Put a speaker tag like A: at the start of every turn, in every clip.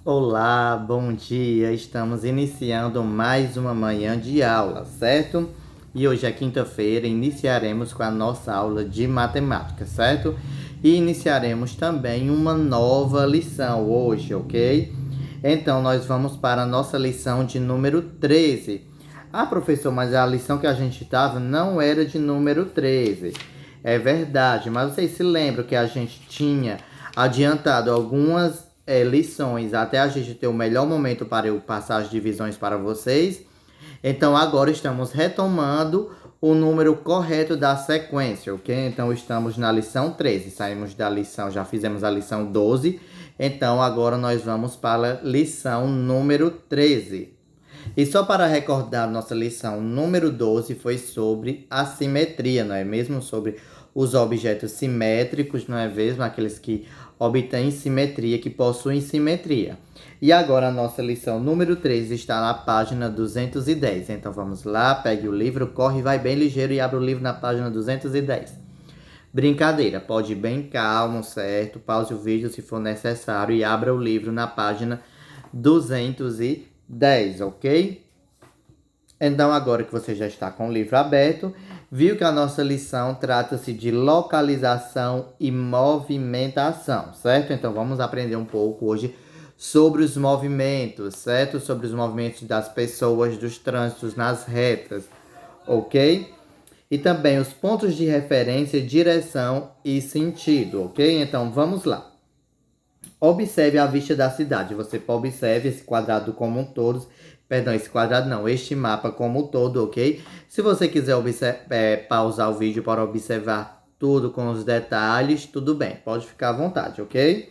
A: Olá, bom dia. Estamos iniciando mais uma manhã de aula, certo? E hoje é quinta-feira, iniciaremos com a nossa aula de matemática, certo? E iniciaremos também uma nova lição hoje, ok? Então, nós vamos para a nossa lição de número 13. Ah, professor, mas a lição que a gente estava não era de número 13. É verdade, mas vocês se lembram que a gente tinha adiantado algumas lições até a gente ter o melhor momento para eu passar as divisões para vocês. Então agora estamos retomando o número correto da sequência, ok? Então estamos na lição 13, saímos da lição, já fizemos a lição 12, então agora nós vamos para a lição número 13. E só para recordar, nossa lição número 12 foi sobre a simetria, não é mesmo? Sobre os objetos simétricos, não é mesmo? Aqueles que obtêm simetria, que possuem simetria. E agora a nossa lição número 13 está na página 210. Então vamos lá, pegue o livro, corre, vai bem ligeiro e abre o livro na página 210. Brincadeira, pode ir bem calmo, certo? Pause o vídeo se for necessário e abra o livro na página 210, ok? Então, agora que você já está com o livro aberto, viu que a nossa lição trata-se de localização e movimentação, certo? Então, vamos aprender um pouco hoje sobre os movimentos, certo? Sobre os movimentos das pessoas, dos trânsitos nas retas, ok? E também os pontos de referência, direção e sentido, ok? Então, vamos lá. Observe a vista da cidade. Você observe esse quadrado como um todo. Perdão, esse quadrado não, este mapa como um todo, ok? Se você quiser pausar o vídeo para observar tudo com os detalhes, tudo bem, pode ficar à vontade, ok?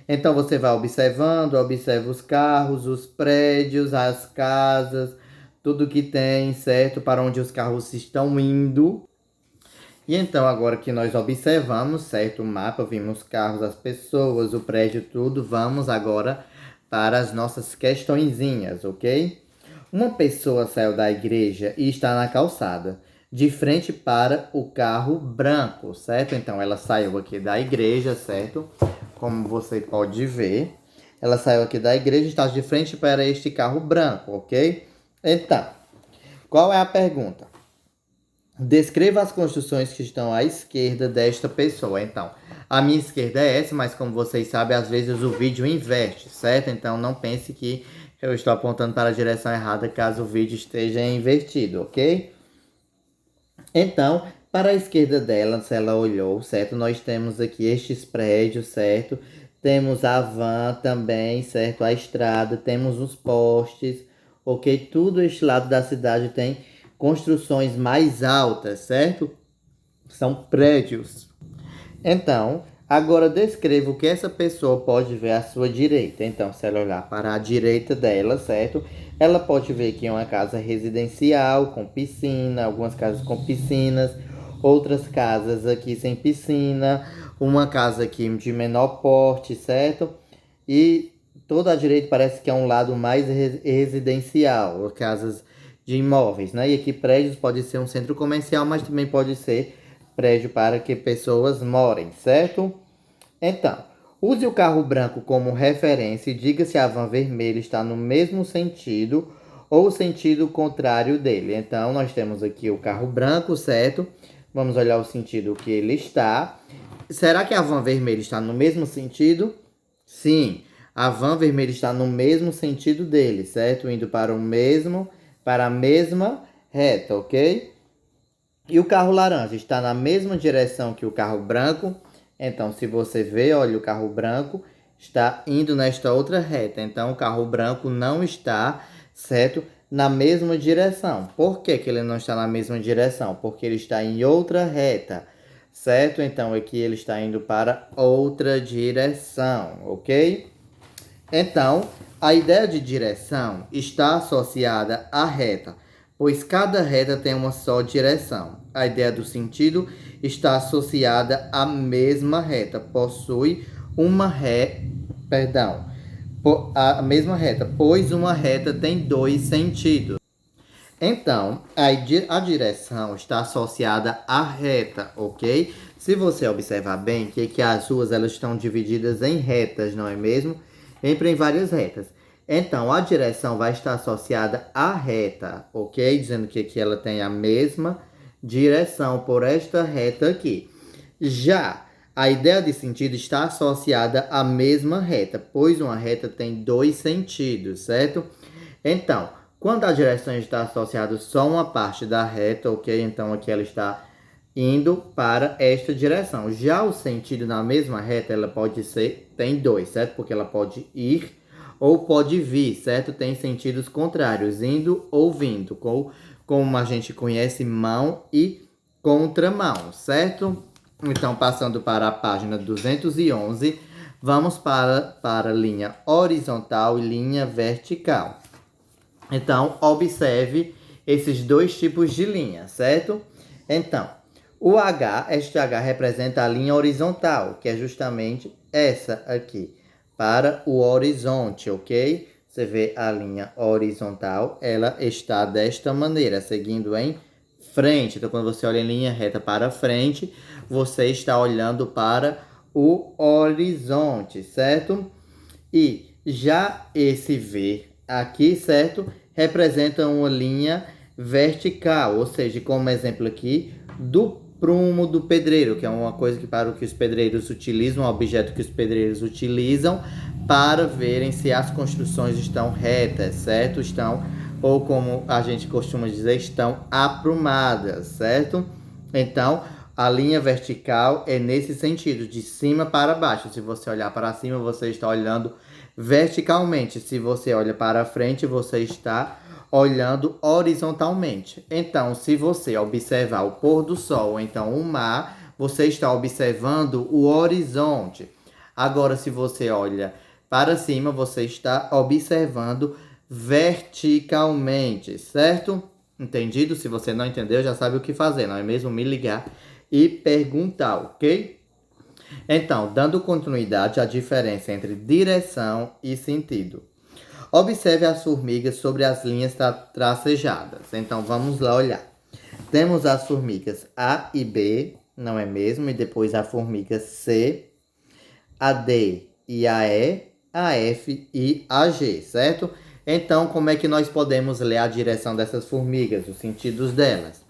A: Então você vai observando, observa os carros, os prédios, as casas, tudo que tem, certo? Para onde os carros estão indo. E então, agora que nós observamos, certo, o mapa, vimos carros, as pessoas, o prédio, tudo, vamos agora para as nossas questõezinhas, ok? Uma pessoa saiu da igreja e está na calçada, de frente para o carro branco, certo? Então, ela saiu aqui da igreja, certo? Como você pode ver, ela saiu aqui da igreja e está de frente para este carro branco, ok? Então, qual é a pergunta? Descreva as construções que estão à esquerda desta pessoa. Então, a minha esquerda é essa, mas como vocês sabem, às vezes o vídeo inverte, certo? Então, não pense que eu estou apontando para a direção errada caso o vídeo esteja invertido, ok? Então, para a esquerda dela, se ela olhou, certo? Nós temos aqui estes prédios, certo? Temos a van também, certo? A estrada, temos os postes, ok? Tudo este lado da cidade tem construções mais altas, certo? São prédios. Então, agora descreva o que essa pessoa pode ver à sua direita. Então, se ela olhar para a direita dela, certo? Ela pode ver que é uma casa residencial com piscina, algumas casas com piscinas, outras casas aqui sem piscina, uma casa aqui de menor porte, certo? E toda a direita parece que é um lado mais residencial, casas de imóveis, né? E aqui prédios pode ser um centro comercial, mas também pode ser prédio para que pessoas morem, certo? Então, use o carro branco como referência e diga se a van vermelha está no mesmo sentido ou sentido contrário dele. Então, nós temos aqui o carro branco, certo? Vamos olhar o sentido que ele está. Será que a van vermelha está no mesmo sentido? Sim, a van vermelha está no mesmo sentido dele, certo? Indo para a mesma reta, ok? E o carro laranja está na mesma direção que o carro branco. Então, se você vê, olha, o carro branco está indo nesta outra reta. Então, o carro branco não está, certo, na mesma direção. Por que que ele não está na mesma direção? Porque ele está em outra reta, certo? Então, aqui ele está indo para outra direção, ok? Então, a ideia de direção está associada à reta, pois cada reta tem uma só direção. A ideia do sentido está associada à mesma reta, possui a mesma reta, pois uma reta tem dois sentidos. Então, a direção está associada à reta, ok? Se você observar bem, que as ruas elas estão divididas em retas, não é mesmo? sempre em várias retas. Então, a direção vai estar associada à reta, ok? Dizendo que aqui ela tem a mesma direção por esta reta aqui. Já a ideia de sentido está associada à mesma reta, pois uma reta tem dois sentidos, certo? Então, quando a direção está associada só a uma parte da reta, ok? Então, aqui ela está indo para esta direção. Já o sentido na mesma reta, ela pode ser, tem dois, certo? Porque ela pode ir ou pode vir, certo? Tem sentidos contrários, indo ou vindo, como a gente conhece, mão e contramão, certo? Então, passando para a página 211, vamos para linha horizontal e linha vertical. Então, observe esses dois tipos de linha, certo? Então, este H representa a linha horizontal, que é justamente essa aqui, para o horizonte, ok? Você vê a linha horizontal, ela está desta maneira, seguindo em frente. Então, quando você olha em linha reta para frente, você está olhando para o horizonte, certo? E já esse V aqui, certo? Representa uma linha vertical, ou seja, como exemplo aqui, do prumo do pedreiro, que é uma coisa que para o que os pedreiros utilizam, um objeto que os pedreiros utilizam para verem se as construções estão retas, certo? Estão, ou como a gente costuma dizer, estão aprumadas, certo? Então, a linha vertical é nesse sentido, de cima para baixo. Se você olhar para cima, você está olhando verticalmente. Se você olha para frente, você está olhando horizontalmente. Então, se você observar o pôr do sol, ou então o mar, você está observando o horizonte. Agora, se você olha para cima, você está observando verticalmente, certo? Entendido? Se você não entendeu, já sabe o que fazer, não é mesmo? Me ligar e perguntar, ok? Então, dando continuidade à diferença entre direção e sentido. Observe as formigas sobre as linhas tracejadas. Então, vamos lá olhar. Temos as formigas A e B, não é mesmo? E depois a formiga C, a D e a E, a F e a G, certo? Então, como é que nós podemos ler a direção dessas formigas, os sentidos delas?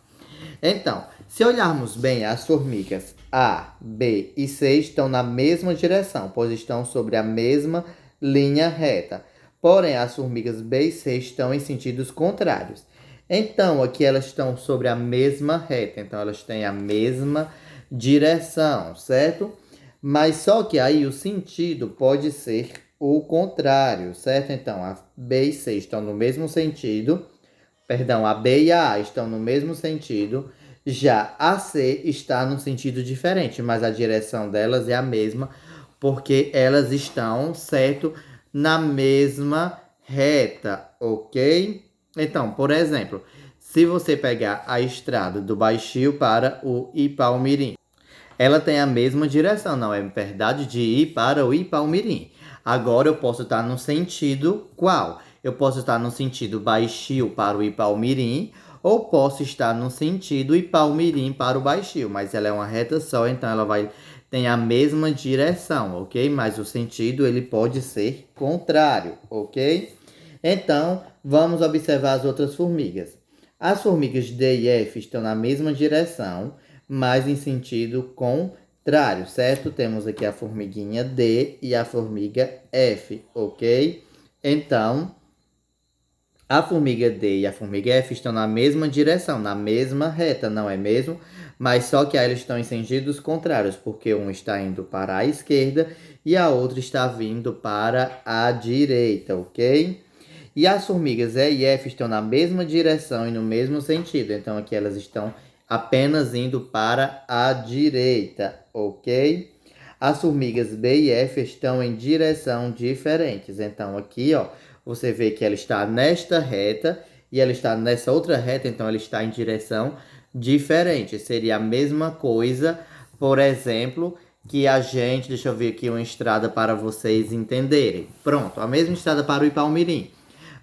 A: Então, se olharmos bem, as formigas A, B e C estão na mesma direção, pois estão sobre a mesma linha reta. Porém, as formigas B e C estão em sentidos contrários. Então, aqui elas estão sobre a mesma reta, então elas têm a mesma direção, certo? Mas só que aí o sentido pode ser o contrário, certo? Então, a B e C estão no mesmo sentido, perdão, a B e a A estão no mesmo sentido, já a C está num sentido diferente, mas a direção delas é a mesma, porque elas estão, certo, na mesma reta, ok? Então, por exemplo, se você pegar a estrada do Baixio para o Ipaumirim, ela tem a mesma direção, não é verdade? De ir para o Ipaumirim. Agora eu posso estar no sentido qual? Eu posso estar no sentido Baixio para o Ipaumirim, ou posso estar no sentido Ipaumirim para o Baixio, mas ela é uma reta só, então ela tem a mesma direção, ok? Mas o sentido ele pode ser contrário, ok? Então, vamos observar as outras formigas. As formigas D e F estão na mesma direção, mas em sentido contrário, certo? Temos aqui a formiguinha D e a formiga F, ok? Então, a formiga D e a formiga F estão na mesma direção, na mesma reta, não é mesmo? Mas só que aí eles estão em sentidos contrários, porque um está indo para a esquerda e a outra está vindo para a direita, ok? E as formigas E e F estão na mesma direção e no mesmo sentido, então aqui elas estão apenas indo para a direita, ok? As formigas B e F estão em direção diferentes, então aqui, ó, você vê que ela está nesta reta e ela está nessa outra reta, então ela está em direção diferente. Seria a mesma coisa, por exemplo, que a gente... Deixa eu ver aqui uma estrada para vocês entenderem. Pronto, a mesma estrada para o Ipaumirim.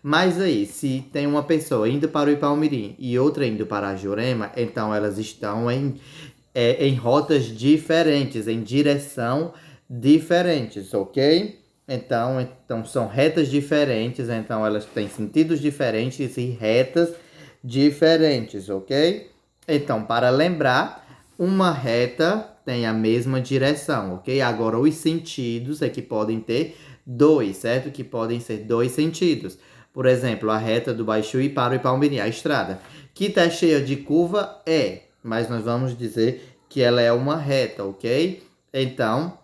A: Mas aí, se tem uma pessoa indo para o Ipaumirim e outra indo para a Jurema, então elas estão em rotas diferentes, em direção diferentes, ok? Então são retas diferentes, então elas têm sentidos diferentes e retas diferentes, ok? Então, para lembrar, uma reta tem a mesma direção, ok? Agora, os sentidos é que podem ter dois, certo? Que podem ser dois sentidos. Por exemplo, a reta do Baixio para o Ipaumirim, a estrada, que está cheia de curva, mas nós vamos dizer que ela é uma reta, ok? Então,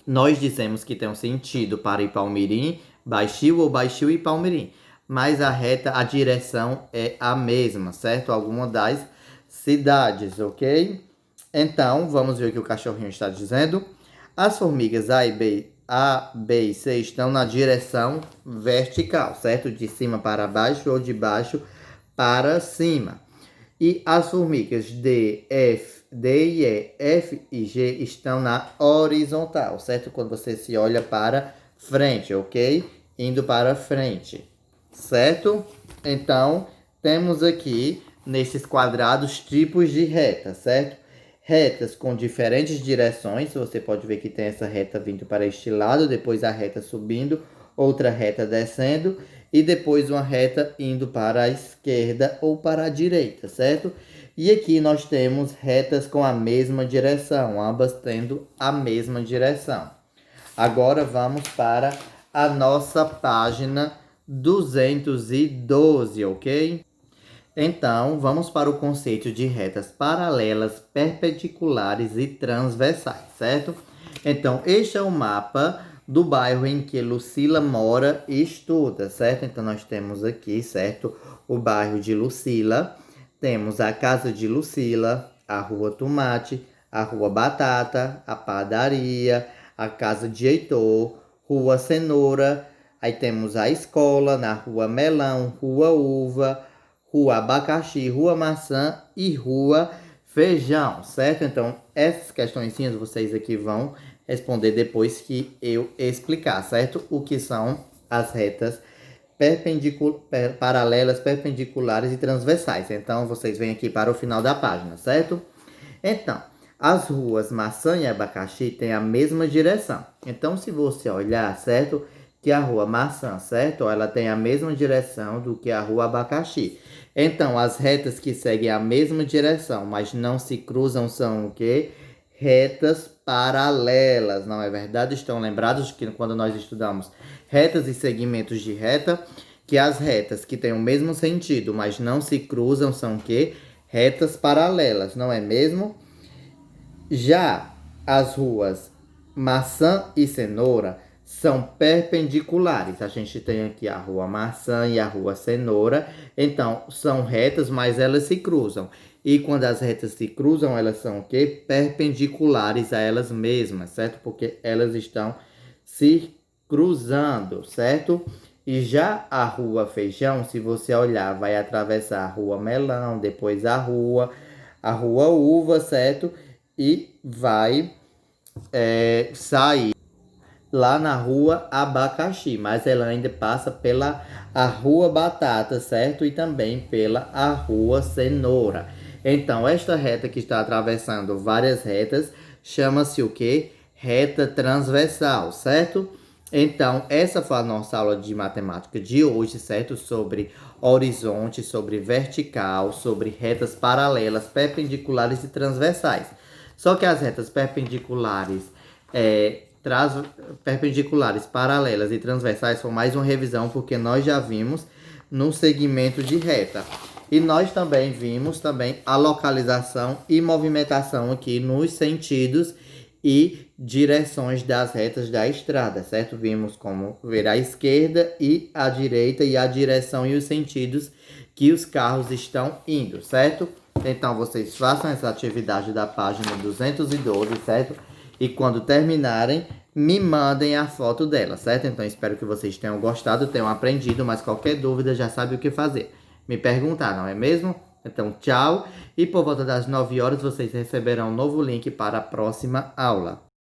A: nós dizemos que tem um sentido para Ipaumirim, Baixio ou Baixio e Ipaumirim. Mas a reta, a direção é a mesma, certo? Alguma das cidades, ok? Então, vamos ver o que o cachorrinho está dizendo. As formigas A, B e C estão na direção vertical, certo? De cima para baixo ou de baixo para cima. E as formigas D e E, F e G estão na horizontal, certo? Quando você se olha para frente, ok? Indo para frente, certo? Então, temos aqui, nesses quadrados, tipos de reta, certo? Retas com diferentes direções, você pode ver que tem essa reta vindo para este lado, depois a reta subindo, outra reta descendo, e depois uma reta indo para a esquerda ou para a direita, certo? E aqui nós temos retas com a mesma direção, ambas tendo a mesma direção. Agora vamos para a nossa página 212, ok? Então, vamos para o conceito de retas paralelas, perpendiculares e transversais, certo? Então, este é o mapa do bairro em que Lucila mora e estuda, certo? Então, nós temos aqui, certo? O bairro de Lucila, temos a casa de Lucila, a rua Tomate, a rua Batata, a padaria, a casa de Heitor, rua Cenoura, aí temos a escola na rua Melão, rua Uva, rua Abacaxi, rua Maçã e rua Feijão, certo? Então, essas questõezinhas vocês aqui vão responder depois que eu explicar, certo? O que são as retas paralelas, perpendiculares e transversais. Então, vocês vêm aqui para o final da página, certo? Então, as ruas Maçã e Abacaxi têm a mesma direção. Então, se você olhar, certo? Que a rua Maçã, certo? Ela tem a mesma direção do que a rua Abacaxi. Então, as retas que seguem a mesma direção, mas não se cruzam, são o quê? Retas paralelas, não é verdade? Estão lembrados que quando nós estudamos retas e segmentos de reta, que as retas que têm o mesmo sentido, mas não se cruzam, são o quê? Retas paralelas, não é mesmo? Já as ruas Maçã e Cenoura são perpendiculares. A gente tem aqui a rua Maçã e a rua Cenoura. Então, são retas, mas elas se cruzam. E quando as retas se cruzam, elas são o quê? Perpendiculares a elas mesmas, certo? Porque elas estão se cruzando, certo? E já a rua Feijão, se você olhar, vai atravessar a rua Melão, depois a rua Uva, certo? E vai sair lá na rua Abacaxi, mas ela ainda passa pela a rua Batata, certo? E também pela a rua Cenoura. Então, esta reta que está atravessando várias retas chama-se o quê? Reta transversal, certo? Então, essa foi a nossa aula de matemática de hoje, certo? Sobre horizonte, sobre vertical, sobre retas paralelas, perpendiculares e transversais. Só que as retas perpendiculares perpendiculares, paralelas e transversais foi mais uma revisão, porque nós já vimos no segmento de reta. E nós também vimos a localização e movimentação aqui nos sentidos e direções das retas da estrada, certo? Vimos como ver a esquerda e a direita e a direção e os sentidos que os carros estão indo, certo? Então, vocês façam essa atividade da página 212, certo? E quando terminarem, me mandem a foto dela, certo? Então, espero que vocês tenham gostado, tenham aprendido, mas qualquer dúvida já sabe o que fazer. Me perguntar, não é mesmo? Então, tchau. E por volta das 9 horas, vocês receberão um novo link para a próxima aula.